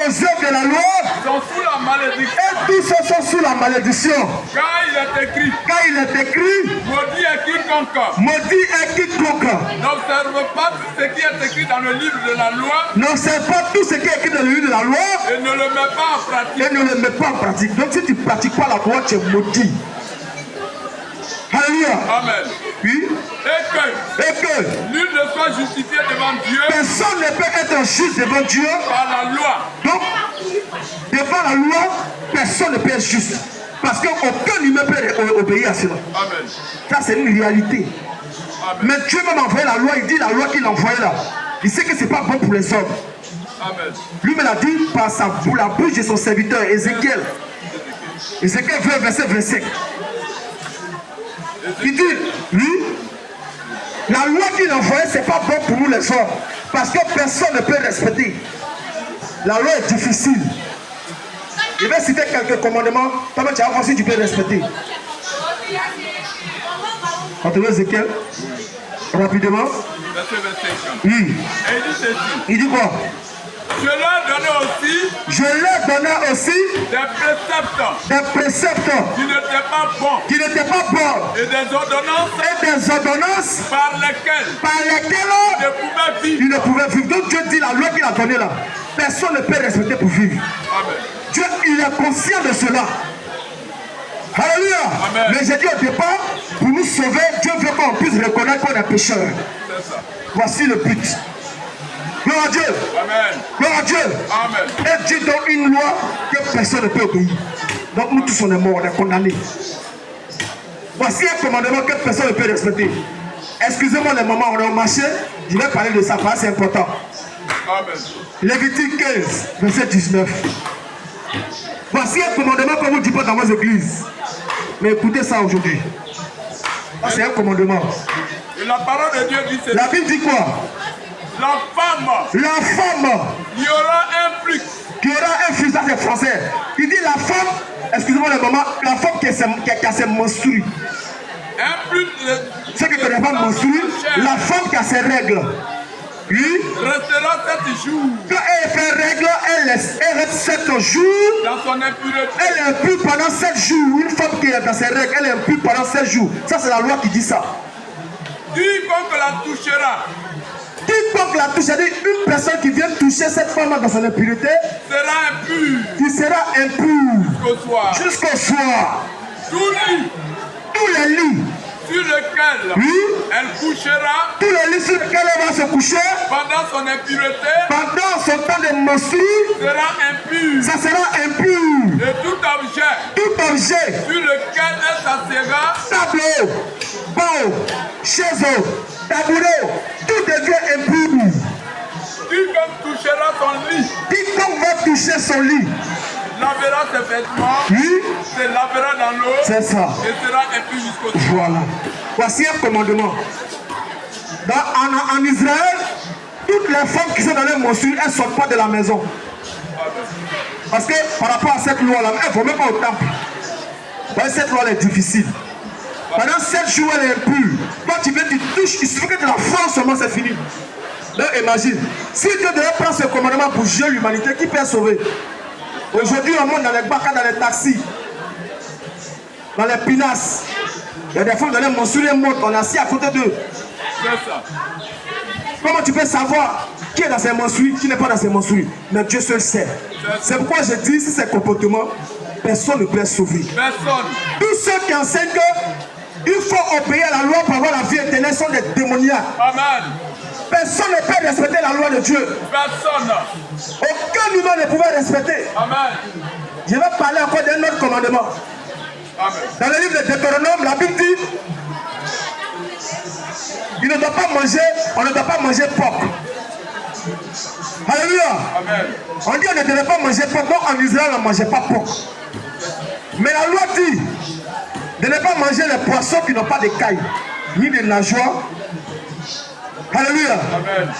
aux œuvres de la loi sont sous la malédiction. et tous ceux sont sous la malédiction. Car il est écrit, Maudit est quiconque n'observe pas tout ce qui est écrit dans le livre de la loi n'observe pas tout ce qui est écrit dans le livre de la loi et ne le met pas en pratique. et ne le met pas en pratique. Donc si tu ne pratiques pas la loi, tu es maudit. Alléluia. Amen. Oui. Et Et que nul ne soit justifié devant Dieu personne ne peut être juste devant Dieu. par la loi. Donc, devant la loi, personne ne peut être juste. Parce qu'aucun humain peut obéir à cela. Amen. Ça, c'est une réalité. Amen. Mais Dieu m'a envoyé la loi, il dit la loi qu'il a envoyée là. Il sait que ce n'est pas bon pour les hommes. Amen. Lui me l'a dit par la bouche de son serviteur, Ézéchiel. Ézéchiel 20, verset 25. Il dit, oui, la loi qu'il a envoyée, ce n'est pas bon pour nous les hommes. Parce que personne ne peut respecter. La loi est difficile. Je vais citer quelques commandements. Toi, tu vas voir si tu peux respecter. Entendez Ézéchiel? Rapidement. Verset 25. Oui. Et il dit ceci. Il dit quoi? Je leur donnais aussi des préceptes qui n'étaient pas bons et des ordonnances par lesquelles il ne pouvait vivre. Donc Dieu dit la loi qu'il a donnée là. Personne ne peut respecter pour vivre. Amen. Dieu, il est conscient de cela. Alléluia. Amen. Mais j'ai dit au départ, pour nous sauver, Dieu veut qu'on puisse reconnaître qu'on est pécheur. C'est ça. Voici le but. Gloire à Dieu. Amen. Gloire à Dieu. Amen. Et Dieu donne une loi que personne ne peut obéir. Donc nous tous on est morts, on est condamnés. Voici un commandement que personne ne peut respecter. Excusez-moi les mamans, on est au marché. Je vais parler de ça parce que c'est important. Amen. Lévitique 15, verset 19. Voici un commandement qu'on vous dit pas dans vos églises. Mais écoutez ça aujourd'hui. C'est un commandement. Et la parole de Dieu dit ceci. La Bible dit quoi? La femme, il y aura un flux. Qui aura un flux, ça c'est français. Il dit la femme, excusez-moi le moment, la femme qui a ses menstrues. Un flux. Ceux qui ne connaissent pas menstrues, la femme qui a ses règles. Oui. Restera 7 jours. Quand elle fait règle, elle reste 7 jours. Dans son impureté. Elle est impure pendant 7 jours. Une femme qui est dans ses règles, elle est impure pendant 7 jours. Ça c'est la loi qui dit ça. Quiconque la touchera. Quiconque la touche, c'est-à-dire une personne qui vient toucher cette femme dans son impureté sera impur. Qui sera impur jusqu'au soir. Tous les lits sur lesquels elle couchera. Tous les lits sur lesquels elle va se coucher pendant son impureté. Pendant son temps de menstrues sera impur. Ça sera impur. Et tout objet sur lequel elle s'assiera. Tableau, banc, chaise, tabouret, tout devient impur. Quiconque touchera son lit. Quiconque va toucher son lit. Lavera ses vêtements. Se lavera dans l'eau. C'est ça. Et sera impur jusqu'au soir. Voilà. Voici un commandement. En Israël, toutes les femmes qui sont dans les menstrues, elles ne sortent pas de la maison. Parce que par rapport à cette loi-là, elles ne vont même pas au temple. Cette loi est difficile. Pendant 7 jours, elle est impure. Quand tu viens, tu touches, il suffit que tu la forces seulement, c'est fini. Donc imagine, si Dieu devait prendre ce commandement pour juger l'humanité, qui peut sauver? Aujourd'hui, on monte dans les bacs, dans les taxis, dans les pinasses. Il y a des femmes dans les menstrues, elles montent, on est assis à côté d'eux. C'est ça. Comment tu peux savoir qui est dans ses menstrues, qui n'est pas dans ses menstrues? Mais Dieu seul sait. C'est pourquoi je dis, si c'est comportement, personne ne peut être sauvé. Personne. Tous ceux qui enseignent qu'il faut obéir à la loi pour avoir la vie éternelle sont des démoniaques. Amen. Personne ne peut respecter la loi de Dieu. Personne. Aucun humain ne pouvait respecter. Amen. Je vais parler encore d'un autre commandement. Amen. Dans le livre de Deutéronome, la Bible dit on ne doit pas manger porc. Alléluia. Amen. On dit on ne devait pas manger porc. Donc en Israël, on ne mangeait pas porc. Mais la loi dit de ne pas manger les poissons qui n'ont pas d'écailles, ni de nageoires. Alléluia. Amen.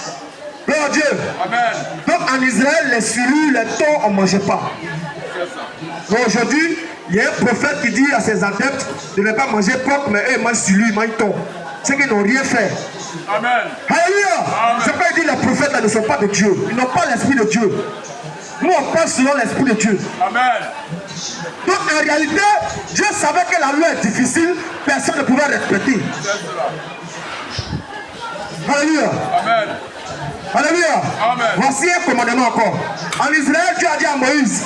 Gloire à Dieu. Amen. Donc en Israël, les souris, les thons, on ne mangeait pas. Donc aujourd'hui, il y a un prophète qui dit à ses adeptes de ne pas manger porc, mais eux ils mangent souris, ils mangent thon. C'est qu'ils n'ont rien fait. Amen. Alléluia. C'est pas dit les prophètes là ne sont pas de Dieu. Ils n'ont pas l'esprit de Dieu. Nous, on pense selon l'Esprit de Dieu. Amen. Donc, en réalité, Dieu savait que la loi est difficile, personne ne pouvait respecter. Alléluia. Amen. Alléluia. Amen. Voici un commandement encore. En Israël, Dieu a dit à Moïse,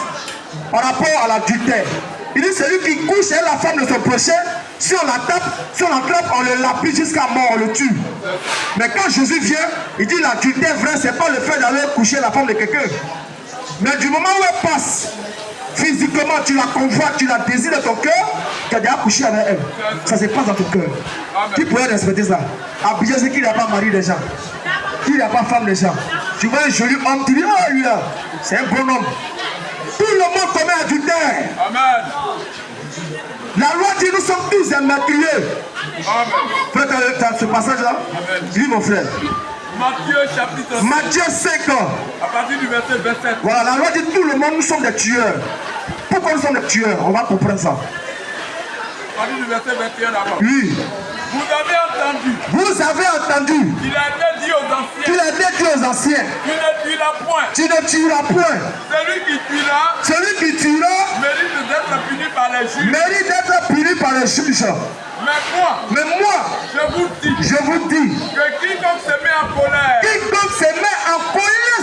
par rapport à l'adultère, il dit celui qui couche avec la femme de son prochain, si on l'attrape, on le lapide jusqu'à mort, on le tue. Mais quand Jésus vient, il dit l'adultère vrai, c'est pas le fait d'aller coucher la femme de quelqu'un. Mais du moment où elle passe, physiquement, tu la convoites, tu la désires de ton cœur, tu as déjà couché avec elle. Ça se passe dans ton cœur. Qui pourrait respecter ça? Abidjan, c'est qu'il n'a pas mari des gens. Qu'il n'a pas femme des gens. Tu vois un joli homme, tu dis, oh lui là, c'est un bon homme. Tout le monde commet adultère. Amen. La loi dit nous sommes tous immaculés. Amen. Frère, tu as ce passage-là? Lis mon frère. Matthieu chapitre 5. Matthieu 5. À partir du verset 27. Voilà, la loi dit tout le monde, nous sommes des tueurs. Pourquoi nous sommes des tueurs? On va comprendre ça. À partir du verset 21 d'abord. Oui. Vous avez entendu. Il a été dit aux anciens. Il a été dit aux anciens. Tu ne tueras point. Tu ne tueras point. Celui qui tuera. Mérite d'être puni par les juges. Mérite d'être puni par les juges. Mais moi, je vous dis. Que quiconque se met en colère.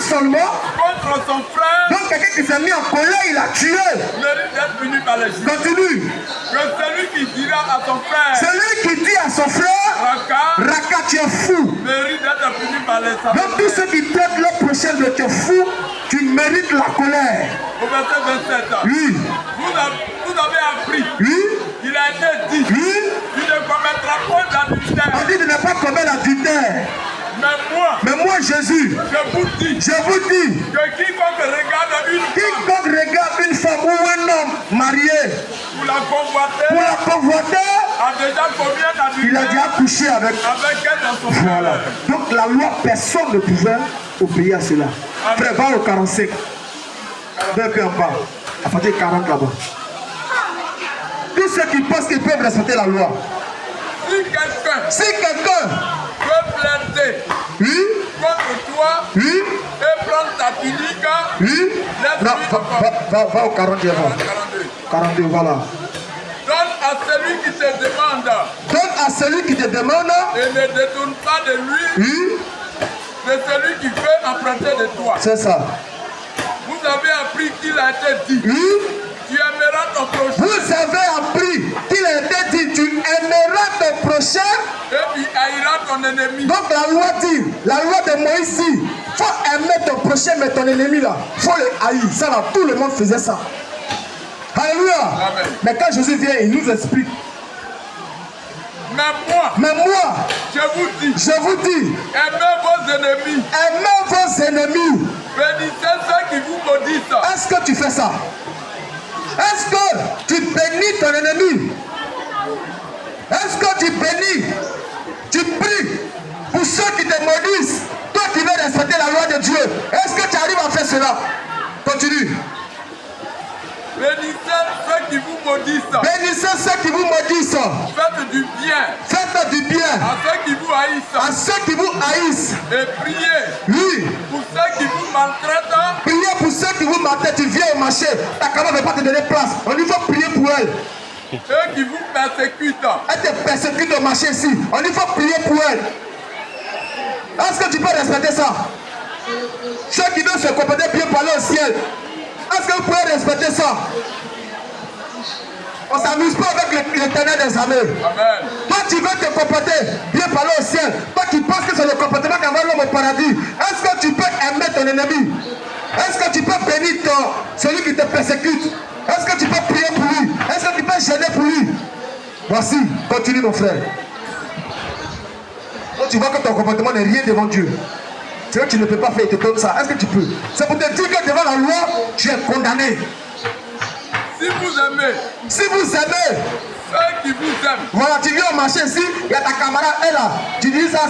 Seulement. Contre son frère. Donc quelqu'un qui s'est mis en colère, il a tué. Mérite d'être puni par les juges. Continue. Que celui qui dira à son frère. Celui qui dit à son frère. Raka, tu es fou. Mérite d'être puni par les saints. Donc tous ceux qui traitent le prochain de tu es fou, tu mérites la colère. Au verset 27. Oui. Vous avez appris. Oui. Il a été dit. Oui. Tu ne commettras point d'adultère. On dit de ne pas commettre l'adultère. Mais moi, Jésus, je vous dis que quiconque regarde une femme ou un homme marié pour la convoiter, a déjà combien il a déjà couché avec elle dans son cœur. Voilà. Donc la loi, personne ne pouvait obéir à cela. Frère, va au 45. Un peu en bas. À partir de 40 là-bas. Tous ceux qui pensent qu'ils peuvent respecter la loi. Si quelqu'un peut plaider contre toi et prendre ta tunique, non, va au 42. 42, voilà. Donne à celui qui te demande. Et ne détourne pas de lui. De celui qui veut emprunter de toi. C'est ça. Vous avez appris qu'il a été dit. Tu aimeras ton prochain. Vous avez appris qu'il a été dit, tu aimeras ton prochain. Et tu haïras ton ennemi. Donc la loi de Moïse dit, il faut aimer ton prochain, mais ton ennemi là, il faut le haïr. Ça là, tout le monde faisait ça. Alléluia. Amen. Mais quand Jésus vient, il nous explique. Mais moi, je vous dis, aimez vos ennemis. Bénissez ceux qui vous maudissent. Est-ce que tu fais ça? Est-ce que tu bénis ton ennemi? Est-ce que tu bénis? Tu pries pour ceux qui te maudissent? Toi qui veux respecter la loi de Dieu, est-ce que tu arrives à faire cela? Continue. Bénissez ceux qui vous maudissent. Bénissez ceux qui vous maudissent. Faites du bien. Faites du bien. À ceux qui vous haïssent. À ceux qui vous haïssent. Et priez. Oui. Pour ceux qui vous maltraitent. Priez pour ceux qui vous maltraitent. Tu viens au marché. Ta camarade ne veut pas te donner place. On dit faut prier pour elle. Ceux qui vous persécutent. Elle te persécute au marché ici. On dit faut prier pour elle. Est-ce que tu peux respecter ça? Ceux qui veulent se comporter bien pour aller au ciel. Est-ce que vous pouvez respecter ça? On ne s'amuse pas avec l'éternel des armées. Amen. Toi, tu veux te comporter bien pour aller au ciel. Toi qui penses que c'est le comportement qui envoie l'homme au paradis. Est-ce que tu peux aimer ton ennemi? Est-ce que tu peux bénir celui qui te persécute? Est-ce que tu peux prier pour lui? Est-ce que tu peux gêner pour lui? Voici, continue mon frère. Quand tu vois que ton comportement n'est rien devant Dieu, c'est que tu ne peux pas faire, il te donne ça. Est-ce que tu peux? C'est pour te dire que devant la loi, tu es condamné. Si vous aimez ceux qui vous aiment. Voilà, tu viens au marché ici, il y a ta camarade, elle là. Tu dis ça,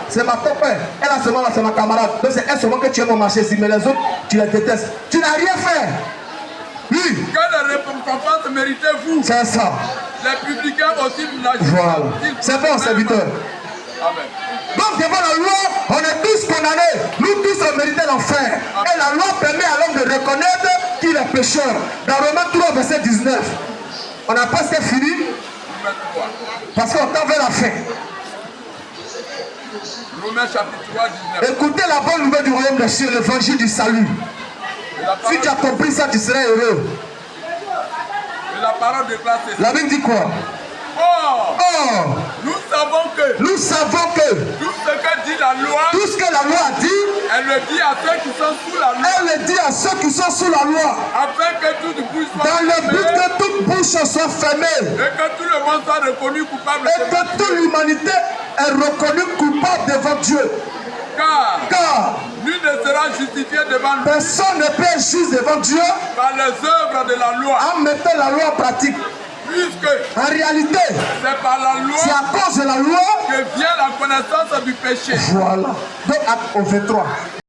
c'est ma copain. Elle a seulement là, c'est ma camarade. Donc c'est elle seulement que tu aimes au marché ici, mais les autres, tu les détestes. Tu n'as rien fait. Oui. Quelle récompense méritez-vous? C'est ça. Les publicains aussi vous l'ajoutent. Voilà. C'est bon, serviteur. Amen. Donc devant la loi, on est tous condamnés. Nous tous on méritait l'enfer. Et la loi permet à l'homme de reconnaître qu'il est pécheur. Dans Romains 3, verset 19. On n'a pas ce fini. Parce qu'on tend vers la fin. Romains chapitre 3, 19. Écoutez la bonne nouvelle du royaume des cieux, l'évangile du salut. Si tu as compris ça, tu serais heureux. Et la parole de classe est... La Bible dit quoi? Or, nous savons que tout ce que dit la loi, tout ce que la loi a dit, elle le dit à ceux qui sont sous la loi, elle le dit à ceux qui sont sous la loi, afin que toute bouche soit dans le but fermée, que toute bouche soit fermée et que tout le monde soit reconnu coupable et devant que toute Dieu. l'humanité est reconnue coupable devant Dieu. Car nul ne sera justifié devant lui personne ne peut être juste devant Dieu par les œuvres de la loi, en mettant la loi en pratique. puisque En réalité, c'est par la loi c'est à cause de la loi que vient la connaissance du péché. Voilà. Donc, au 23.